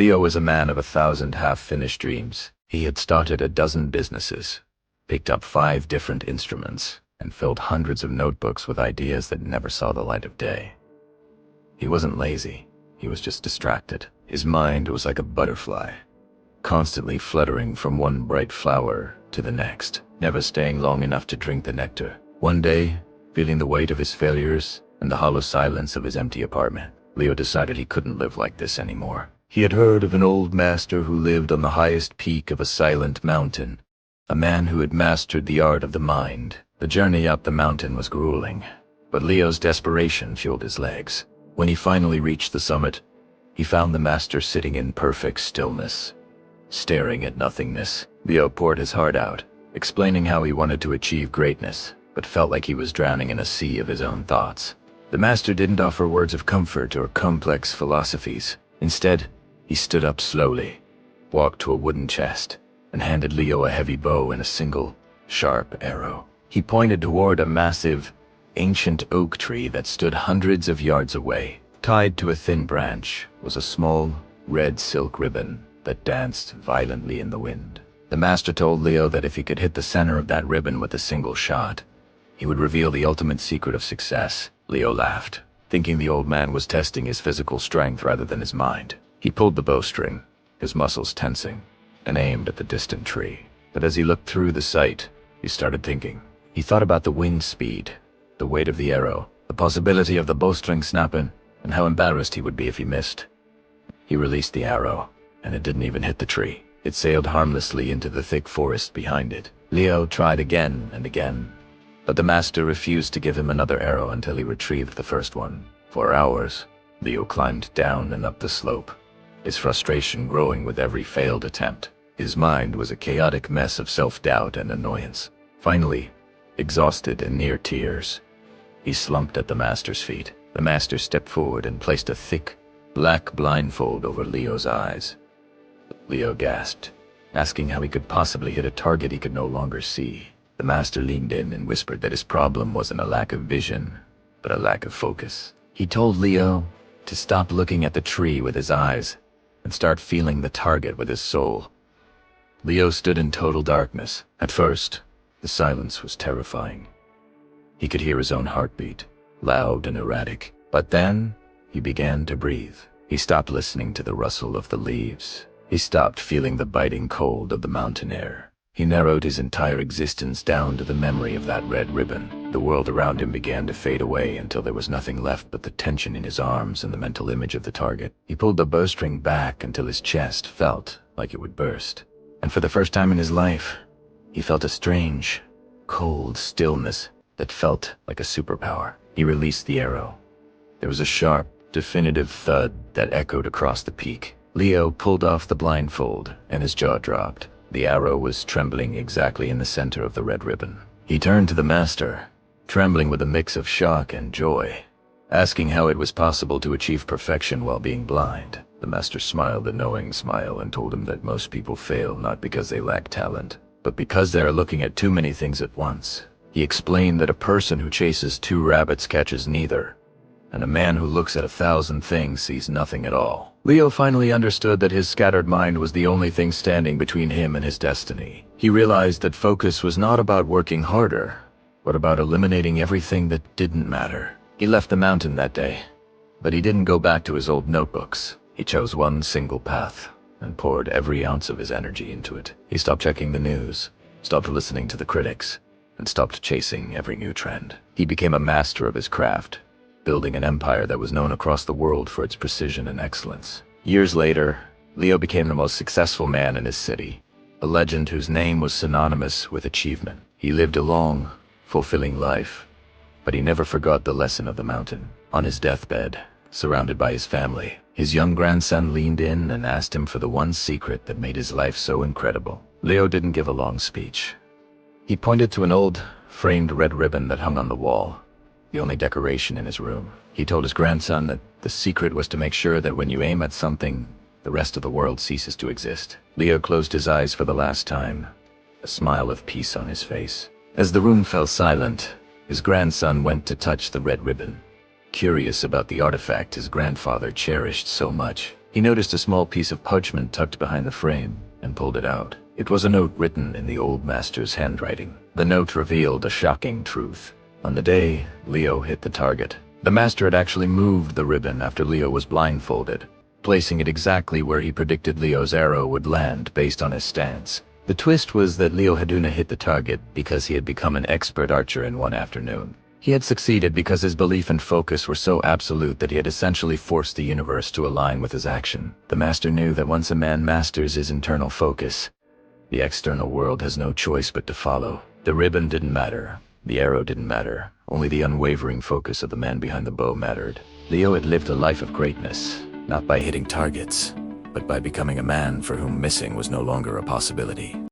Leo was a man of 1,000 half-finished dreams. He had started a dozen businesses, picked up 5 different instruments, and filled hundreds of notebooks with ideas that never saw the light of day. He wasn't lazy, he was just distracted. His mind was like a butterfly, constantly fluttering from one bright flower to the next, never staying long enough to drink the nectar. One day, feeling the weight of his failures and the hollow silence of his empty apartment, Leo decided he couldn't live like this anymore. He had heard of an old master who lived on the highest peak of a silent mountain, a man who had mastered the art of the mind. The journey up the mountain was grueling, but Leo's desperation fueled his legs. When he finally reached the summit, he found the master sitting in perfect stillness, staring at nothingness. Leo poured his heart out, explaining how he wanted to achieve greatness, but felt like he was drowning in a sea of his own thoughts. The master didn't offer words of comfort or complex philosophies. Instead, he stood up slowly, walked to a wooden chest, and handed Leo a heavy bow and a single, sharp arrow. He pointed toward a massive, ancient oak tree that stood hundreds of yards away. Tied to a thin branch was a small, red silk ribbon that danced violently in the wind. The master told Leo that if he could hit the center of that ribbon with a single shot, he would reveal the ultimate secret of success. Leo laughed, thinking the old man was testing his physical strength rather than his mind. He pulled the bowstring, his muscles tensing, and aimed at the distant tree. But as he looked through the sight, he started thinking. He thought about the wind speed, the weight of the arrow, the possibility of the bowstring snapping, and how embarrassed he would be if he missed. He released the arrow, and it didn't even hit the tree. It sailed harmlessly into the thick forest behind it. Leo tried again and again, but the master refused to give him another arrow until he retrieved the first one. For hours, Leo climbed down and up the slope, his frustration growing with every failed attempt. His mind was a chaotic mess of self-doubt and annoyance. Finally, exhausted and near tears, he slumped at the master's feet. The master stepped forward and placed a thick, black blindfold over Leo's eyes. Leo gasped, asking how he could possibly hit a target he could no longer see. The master leaned in and whispered that his problem wasn't a lack of vision, but a lack of focus. He told Leo to stop looking at the tree with his eyes and start feeling the target with his soul. Leo stood in total darkness. At first, the silence was terrifying. He could hear his own heartbeat, loud and erratic. But then, he began to breathe. He stopped listening to the rustle of the leaves. He stopped feeling the biting cold of the mountain air. He narrowed his entire existence down to the memory of that red ribbon. The world around him began to fade away until there was nothing left but the tension in his arms and the mental image of the target. He pulled the bowstring back until his chest felt like it would burst. And for the first time in his life, he felt a strange, cold stillness that felt like a superpower. He released the arrow. There was a sharp, definitive thud that echoed across the peak. Leo pulled off the blindfold, and his jaw dropped. The arrow was trembling exactly in the center of the red ribbon. He turned to the master, trembling with a mix of shock and joy, asking how it was possible to achieve perfection while being blind. The master smiled a knowing smile and told him that most people fail not because they lack talent, but because they are looking at too many things at once. He explained that a person who chases 2 rabbits catches neither, and a man who looks at 1,000 things sees nothing at all. Leo finally understood that his scattered mind was the only thing standing between him and his destiny. He realized that focus was not about working harder, but about eliminating everything that didn't matter. He left the mountain that day, but he didn't go back to his old notebooks. He chose one single path and poured every ounce of his energy into it. He stopped checking the news, stopped listening to the critics, and stopped chasing every new trend. He became a master of his craft, building an empire that was known across the world for its precision and excellence. Years later, Leo became the most successful man in his city, a legend whose name was synonymous with achievement. He lived a long, fulfilling life, but he never forgot the lesson of the mountain. On his deathbed, surrounded by his family, his young grandson leaned in and asked him for the one secret that made his life so incredible. Leo didn't give a long speech. He pointed to an old, framed red ribbon that hung on the wall, the only decoration in his room. He told his grandson that the secret was to make sure that when you aim at something, the rest of the world ceases to exist. Leo closed his eyes for the last time, a smile of peace on his face. As the room fell silent, his grandson went to touch the red ribbon, curious about the artifact his grandfather cherished so much. He noticed a small piece of parchment tucked behind the frame and pulled it out. It was a note written in the old master's handwriting. The note revealed a shocking truth. On the day Leo hit the target, the master had actually moved the ribbon after Leo was blindfolded, placing it exactly where he predicted Leo's arrow would land based on his stance. The twist was that Leo Haduna hit the target because he had become an expert archer in one afternoon. He had succeeded because his belief and focus were so absolute that he had essentially forced the universe to align with his action. The master knew that once a man masters his internal focus, the external world has no choice but to follow. The ribbon didn't matter. The arrow didn't matter. Only the unwavering focus of the man behind the bow mattered. Leo had lived a life of greatness, not by hitting targets, but by becoming a man for whom missing was no longer a possibility.